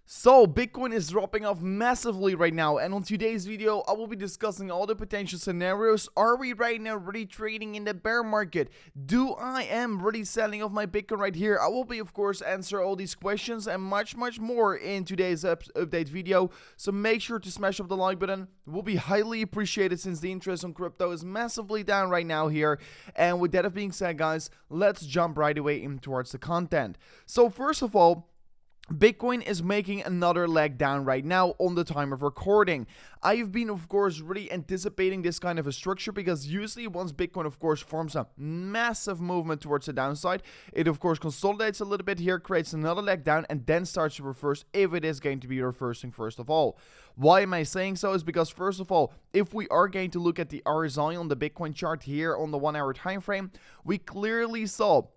So, Bitcoin is dropping off massively right now, and on today's video, I will be discussing all the potential scenarios. Are we right now really trading in the bear market? Do I am really selling off my Bitcoin right here? I will be, of course, answer all these questions and much more in today's update video. So make sure to smash up the like button. It will be highly appreciated since the interest on crypto is massively down right now here. And with that being said, guys, let's jump right away in towards the content. So first of all, Bitcoin is making another leg down right now on the time of recording. I've been, of course, really anticipating this kind of a structure because usually once Bitcoin, of course, forms a massive movement towards the downside, it, of course, consolidates a little bit here, creates another leg down, and then starts to reverse if it is going to be reversing first of all. Why am I saying so? Is because, first of all, if we are going to look at the RSI on the Bitcoin chart here on the 1 hour time frame, we clearly saw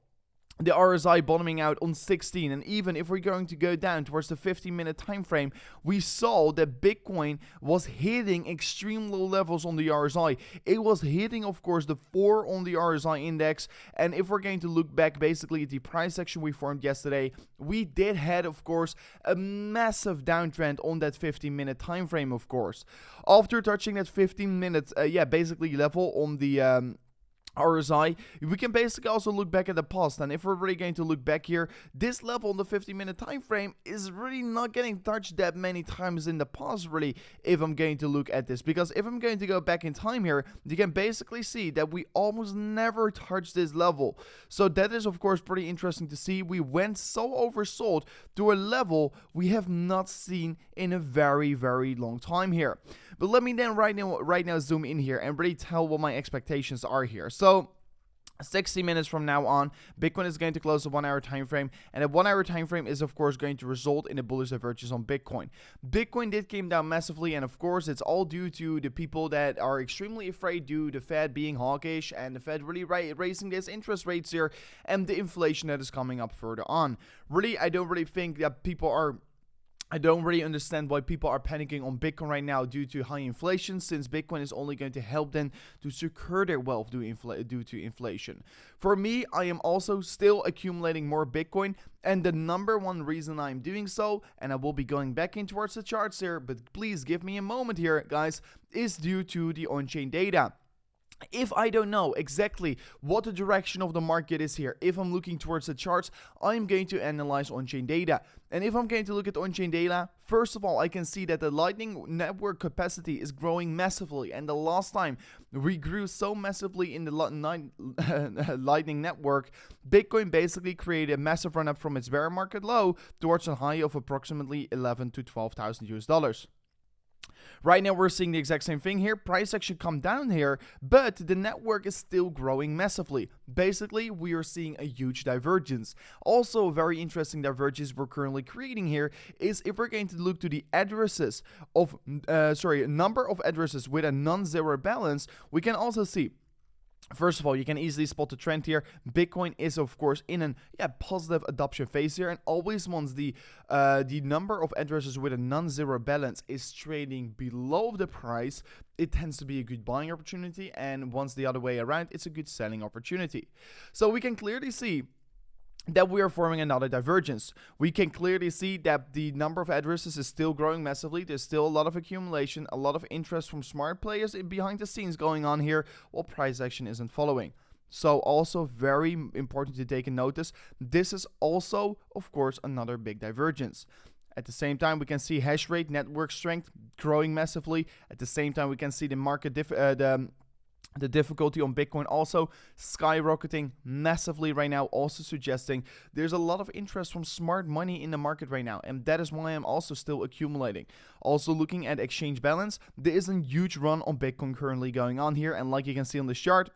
the RSI bottoming out on 16, and even if we're going to go down towards the 15-minute time frame, we saw that Bitcoin was hitting extreme low levels on the RSI. It was hitting, of course, the 4 on the RSI index, and if we're going to look back basically at the price action we formed yesterday, we did had, of course, a massive downtrend on that 15-minute time frame, of course. After touching that 15-minute, basically level on the RSI, we can basically also look back at the past, and if we're really going to look back here, this level on the 50-minute time frame is really not getting touched that many times in the past, really, if I'm going to look at this, because if I'm going to go back in time here, you can basically see that we almost never touched this level. So that is, of course, pretty interesting to see. We went so oversold to a level we have not seen in a very long time here. But let me then right now zoom in here and really tell what my expectations are here. So 60 minutes from now on, Bitcoin is going to close the 1 hour time frame, and a 1 hour time frame is, of course, going to result in a bullish divergence on Bitcoin. Bitcoin did came down massively, and of course, it's all due to the people that are extremely afraid due to the Fed being hawkish and the Fed really raising these interest rates here and the inflation that is coming up further on. Really, I don't really understand why people are panicking on Bitcoin right now due to high inflation, since Bitcoin is only going to help them to secure their wealth due to inflation. For me, I am also still accumulating more Bitcoin, and the number one reason I'm doing so, and I will be going back in towards the charts here, but please give me a moment here, guys, is due to the on-chain data. If I don't know exactly what the direction of the market is here, if I'm looking towards the charts, I'm going to analyze on-chain data. And if I'm going to look at on-chain data, first of all, I can see that the Lightning network capacity is growing massively. And the last time we grew so massively in the Lightning network, Bitcoin basically created a massive run-up from its bear market low towards a high of approximately $11,000 to $12,000. Right now, we're seeing the exact same thing here. Price action come down here, but the network is still growing massively. Basically, we are seeing a huge divergence. Also, a very interesting divergence we're currently creating here is if we're going to look to the addresses of, number of addresses with a non-zero balance, we can also see. First of all, you can easily spot the trend here. Bitcoin is, of course, in a positive adoption phase here, and always once the number of addresses with a non-zero balance is trading below the price, it tends to be a good buying opportunity, and once the other way around, it's a good selling opportunity. So we can clearly see that we are forming another divergence. We can clearly see that the number of addresses is still growing massively. There's still a lot of accumulation, a lot of interest from smart players behind the scenes going on here, while price action isn't following. So also very important to take a notice. This is also, of course, another big divergence. At the same time, we can see hash rate, network strength growing massively. At the same time, we can see the market the difficulty on Bitcoin also skyrocketing massively right now, also suggesting there's a lot of interest from smart money in the market right now, and that is why I'm also still accumulating. Also looking at exchange balance, there is a huge run on Bitcoin currently going on here, and like you can see on this chart,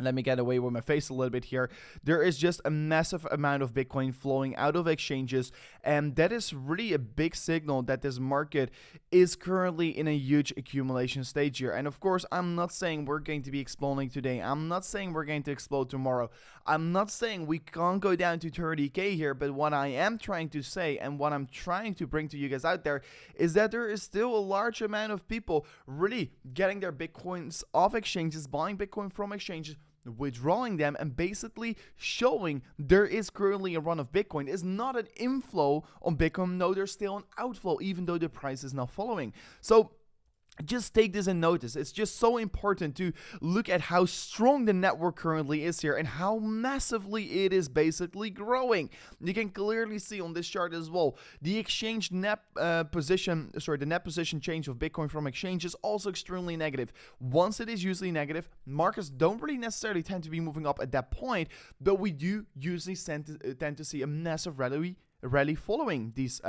let me get away with my face a little bit here. There is just a massive amount of Bitcoin flowing out of exchanges, and that is really a big signal that this market is currently in a huge accumulation stage here. And of course, I'm not saying we're going to be exploding today. I'm not saying we're going to explode tomorrow. I'm not saying we can't go down to 30K here, but what I am trying to say and what I'm trying to bring to you guys out there is that there is still a large amount of people really getting their Bitcoins off exchanges, buying Bitcoin from exchanges, withdrawing them and basically showing there is currently a run of Bitcoin. It's not an inflow on Bitcoin. No, there's still an outflow, even though the price is not following. So just take this in notice. It's just so important to look at how strong the network currently is here and how massively it is basically growing. You can clearly see on this chart as well, the exchange net position change of Bitcoin from exchange is also extremely negative. Once it is usually negative, markets don't really necessarily tend to be moving up at that point, but we do usually tend to see a massive rally following these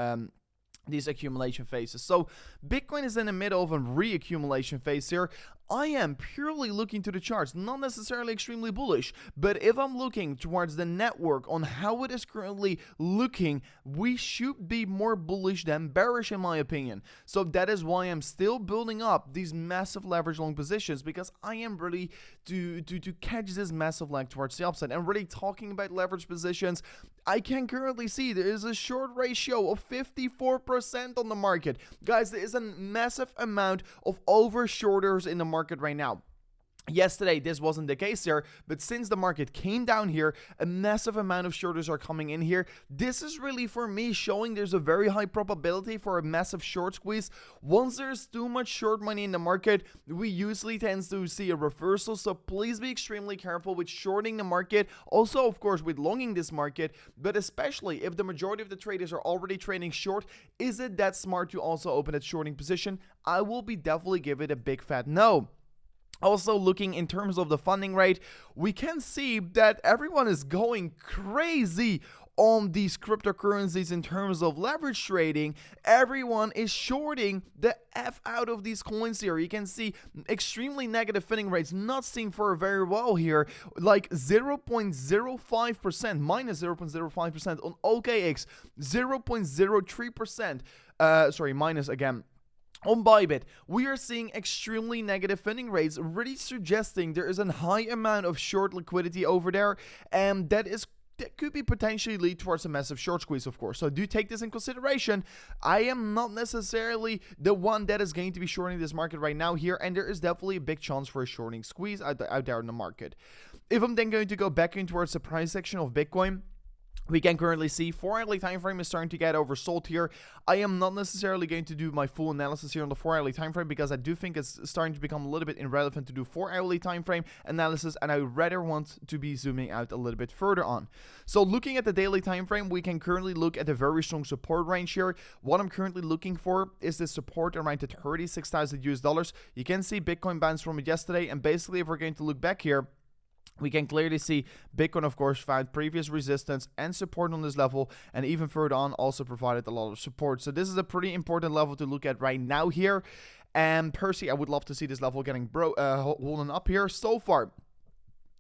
accumulation phases. So Bitcoin is in the middle of a reaccumulation phase here. I am purely looking to the charts, not necessarily extremely bullish, but if I'm looking towards the network on how it is currently looking, we should be more bullish than bearish in my opinion. So that is why I'm still building up these massive leverage long positions, because I am ready to catch this massive leg towards the upside. And really talking about leverage positions, I can currently see there is a short ratio of 54% on the market. Guys, there is a massive amount of over shorters in the market right now. Yesterday, this wasn't the case here, but since the market came down here, a massive amount of shorters are coming in here. This is really, for me, showing there's a very high probability for a massive short squeeze. Once there's too much short money in the market, we usually tend to see a reversal, so please be extremely careful with shorting the market. Also, of course, with longing this market, but especially if the majority of the traders are already trading short, is it that smart to also open a shorting position? I will be definitely give it a big fat no. Also, looking in terms of the funding rate, we can see that everyone is going crazy on these cryptocurrencies in terms of leverage trading. Everyone is shorting the F out of these coins here. You can see extremely negative funding rates, not seen for very well here, like 0.05%, minus 0.05% on OKX, 0.03%, minus again. On Bybit, we are seeing extremely negative funding rates, really suggesting there is a high amount of short liquidity over there, and that could be potentially lead towards a massive short squeeze, of course. So do take this in consideration. I am not necessarily the one that is going to be shorting this market right now here, and there is definitely a big chance for a shorting squeeze out there in the market. If I'm then going to go back in towards the price section of Bitcoin, we can currently see 4-hourly time frame is starting to get oversold here. I am not necessarily going to do my full analysis here on the 4-hourly time frame, because I do think it's starting to become a little bit irrelevant to do 4-hourly time frame analysis, and I rather want to be zooming out a little bit further on. So looking at the daily time frame, we can currently look at a very strong support range here. What I'm currently looking for is the support around the $36,000. You can see Bitcoin bounced from it yesterday, and basically if we're going to look back here, we can clearly see Bitcoin, of course, found previous resistance and support on this level, and even further on also provided a lot of support. So this is a pretty important level to look at right now here. And personally, I would love to see this level getting holding up here. So far,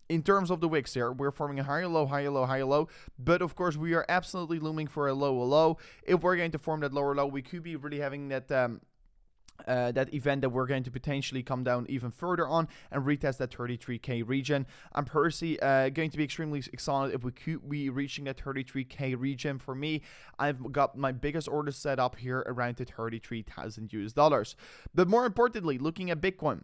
in terms of the wicks here, we're forming a higher low, higher low, higher low. But of course, we are absolutely looming for a low. If we're going to form that lower low, we could be really having that that event that we're going to potentially come down even further on and retest that 33k region. I'm personally going to be extremely excited if we could be reaching that 33k region. For me, I've got my biggest order set up here around the $33,000. But more importantly, looking at Bitcoin,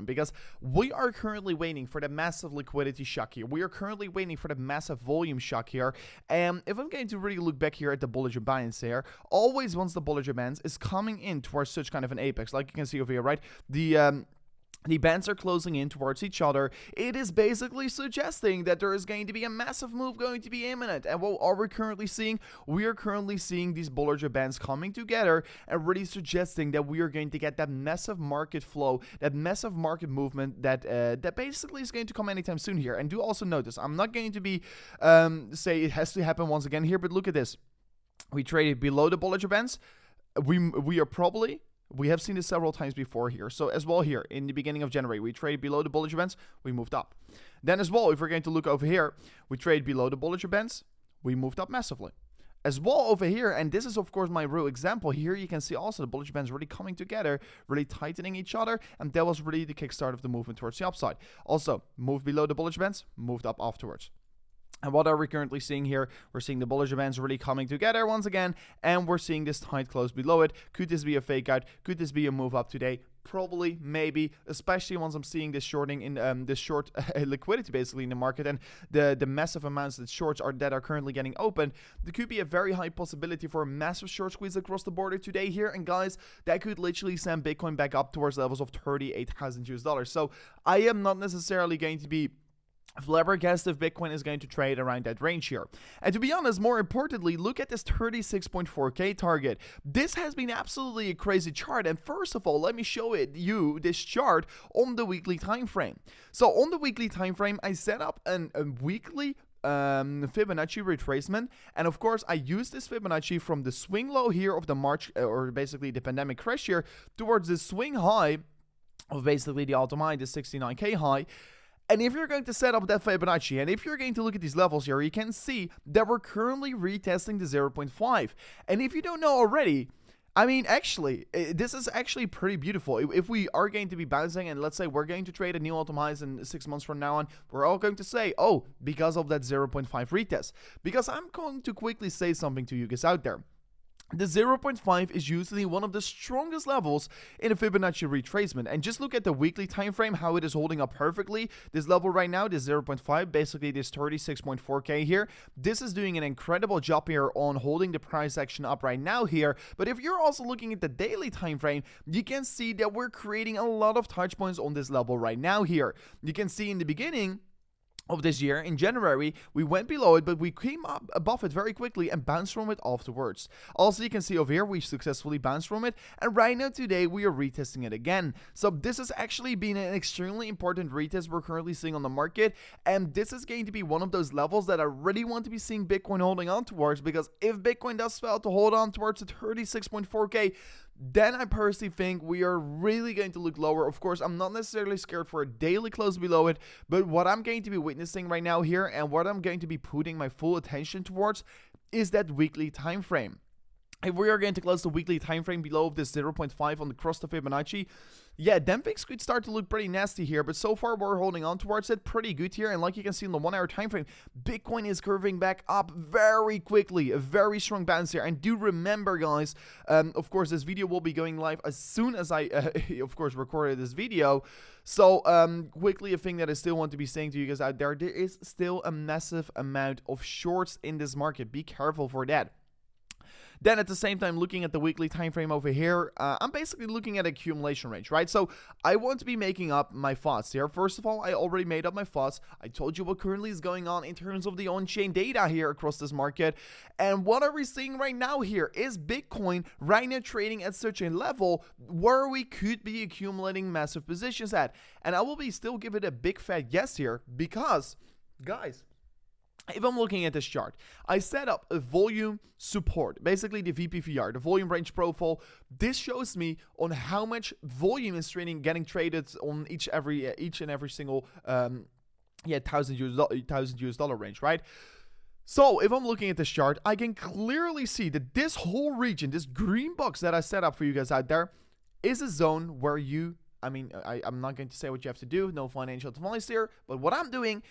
because we are currently waiting for the massive liquidity shock here. We are currently waiting for the massive volume shock here. And if I'm going to really look back here at the Bollinger Bands here, always once the Bollinger Bands is coming in towards such kind of an apex, like you can see over here, right? The bands are closing in towards each other. It is basically suggesting that there is going to be a massive move going to be imminent. And what are we currently seeing? We are currently seeing these Bollinger Bands coming together and really suggesting that we are going to get that massive market flow, that massive market movement that that basically is going to come anytime soon here. And do also notice, I'm not going to be say it has to happen once again here, but look at this. We traded below the Bollinger Bands. We have seen this several times before here. So as well here, in the beginning of January, we traded below the Bollinger Bands, we moved up. Then as well, if we're going to look over here, we traded below the Bollinger Bands, we moved up massively. As well over here, and this is of course my real example, here you can see also the Bollinger Bands really coming together, really tightening each other, and that was really the kickstart of the movement towards the upside. Also, moved below the Bollinger Bands, moved up afterwards. And what are we currently seeing here? We're seeing the Bollinger Bands really coming together once again, and we're seeing this tight close below it. Could this be a fake out? Could this be a move up today? probably, maybe, especially once I'm seeing this shorting in this short liquidity basically in the market, and the massive amounts that shorts that are currently getting opened. There could be a very high possibility for a massive short squeeze across the border today here, and guys, that could literally send Bitcoin back up towards levels of $38,000. So I am not necessarily going to be flabbergasted if Bitcoin is going to trade around that range here. And to be honest, more importantly, look at this 36.4k target. This has been absolutely a crazy chart, and first of all, let me show you this chart on the weekly time frame. So on the weekly time frame, I set up a weekly Fibonacci retracement, and of course I use this Fibonacci from the swing low here of the March, or basically the pandemic crash here, towards the swing high of basically the all-time high, the 69k high. And if you're going to set up that Fibonacci, and if you're going to look at these levels here, you can see that we're currently retesting the 0.5. And if you don't know already, I mean, actually, this is actually pretty beautiful. If we are going to be bouncing, and let's say we're going to trade a new all-time highs in 6 months from now on, we're all going to say, oh, because of that 0.5 retest. Because I'm going to quickly say something to you guys out there. The 0.5 is usually one of the strongest levels in a Fibonacci retracement, and just look at the weekly time frame, how it is holding up perfectly. This level right now, this 0.5, basically this 36.4k here, this is doing an incredible job here on holding the price action up right now here. But if you're also looking at the daily time frame, you can see that we're creating a lot of touch points on this level right now here. You can see in the beginning of this year, in January, we went below it, but we came up above it very quickly and bounced from it afterwards. Also, you can see over here, we successfully bounced from it, and right now today, we are retesting it again. So this has actually been an extremely important retest we're currently seeing on the market, and this is going to be one of those levels that I really want to be seeing Bitcoin holding on towards, because if Bitcoin does fail to hold on towards the 36.4k, then I personally think we are really going to look lower. Of course, I'm not necessarily scared for a daily close below it, but what I'm going to be witnessing right now here, and what I'm going to be putting my full attention towards, is that weekly time frame. If we are going to close the weekly time frame below this 0.5 on the cross the Fibonacci, yeah, then things could start to look pretty nasty here, but so far we're holding on towards it pretty good here, and like you can see in the 1 hour time frame, Bitcoin is curving back up very quickly, a very strong bounce here. And do remember, guys, of course this video will be going live as soon as I of course recorded this video. So quickly, a thing that I still want to be saying to you guys out there is still a massive amount of shorts in this market. Be careful for that. Then at the same time, looking at the weekly time frame over here, I'm basically looking at accumulation range, right? So I want to be making up my thoughts here. First of all, I already made up my thoughts. I told you what currently is going on in terms of the on-chain data here across this market. And what are we seeing right now here is Bitcoin right now trading at such a level where we could be accumulating massive positions at. And I will be still give it a big fat yes here because, guys, if I'm looking at this chart, I set up a volume support, basically the VPVR, the volume range profile. This shows me on how much volume is getting traded on each and every single $1,000 range, right? So if I'm looking at this chart, I can clearly see that this whole region, this green box that I set up for you guys out there, is a zone where I'm not going to say what you have to do, no financial advice here, but what I'm doing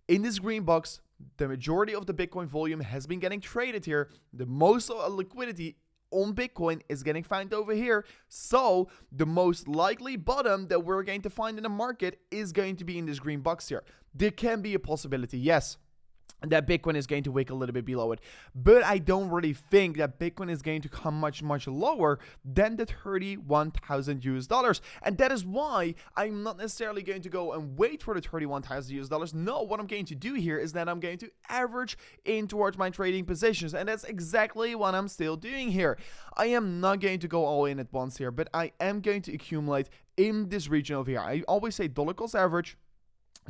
in this green box, the majority of the Bitcoin volume has been getting traded here. The most liquidity on Bitcoin is getting found over here. So the most likely bottom that we're going to find in the market is going to be in this green box here. There can be a possibility, yes, that Bitcoin is going to wick a little bit below it. But I don't really think that Bitcoin is going to come much lower than the $31,000. And that is why I'm not necessarily going to go and wait for the $31,000. No, what I'm going to do here is that I'm going to average in towards my trading positions. And that's exactly what I'm still doing here. I am not going to go all in at once here, but I am going to accumulate in this region over here. I always say dollar cost average.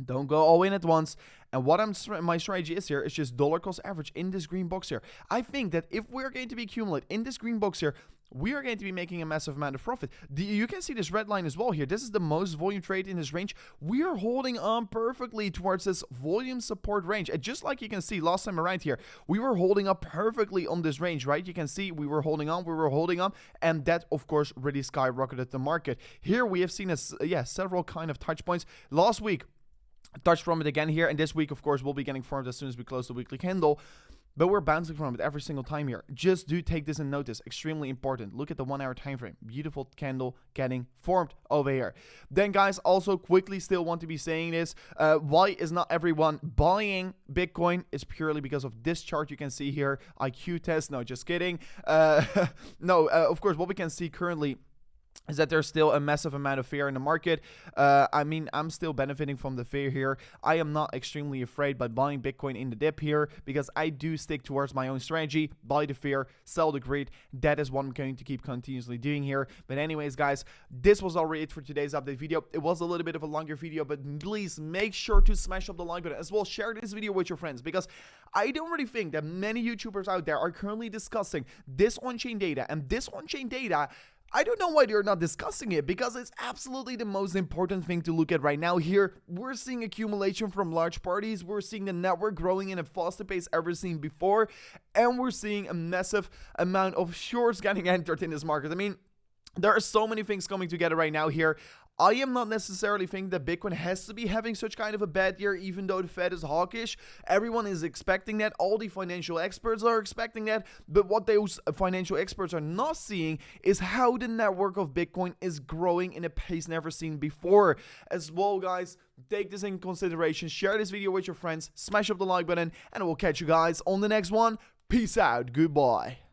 Don't go all in at once. And what my strategy is here is just dollar cost average in this green box here. I think that if we're going to be accumulate in this green box here, we are going to be making a massive amount of profit. You can see this red line as well here. This is the most volume trade in this range. We are holding on perfectly towards this volume support range. And just like you can see last time around here, we were holding up perfectly on this range, right? You can see we were holding on, and that, of course, really skyrocketed the market. Here we have seen several kind of touch points. Last week, touched from it again here, and this week, of course, we'll be getting formed as soon as we close the weekly candle. but we're bouncing from it every single time here. Just do take this in notice. Extremely important. Look at the 1 hour time frame. Beautiful candle getting formed over here. Then guys, also quickly still want to be saying this. Why is not everyone buying Bitcoin? Is purely because of this chart you can see here. IQ test. No, just kidding. No, of course, what we can see currently is that there's still a massive amount of fear in the market. I mean, I'm still benefiting from the fear here. I am not extremely afraid by buying Bitcoin in the dip here, because I do stick towards my own strategy. Buy the fear, sell the greed. That is what I'm going to keep continuously doing here. But anyways, guys, this was already it for today's update video. It was a little bit of a longer video, but please make sure to smash up the like button as well. Share this video with your friends, because I don't really think that many YouTubers out there are currently discussing this on-chain data. And this on-chain data, I don't know why they're not discussing it, because it's absolutely the most important thing to look at right now. Here, we're seeing accumulation from large parties. We're seeing the network growing in a faster pace ever seen before. And we're seeing a massive amount of shorts getting entered in this market. I mean, there are so many things coming together right now here. I am not necessarily thinking that Bitcoin has to be having such kind of a bad year, even though the Fed is hawkish. Everyone is expecting that. All the financial experts are expecting that. But what those financial experts are not seeing is how the network of Bitcoin is growing in a pace never seen before. As well, guys, take this in consideration. Share this video with your friends. Smash up the like button. And we'll catch you guys on the next one. Peace out. Goodbye.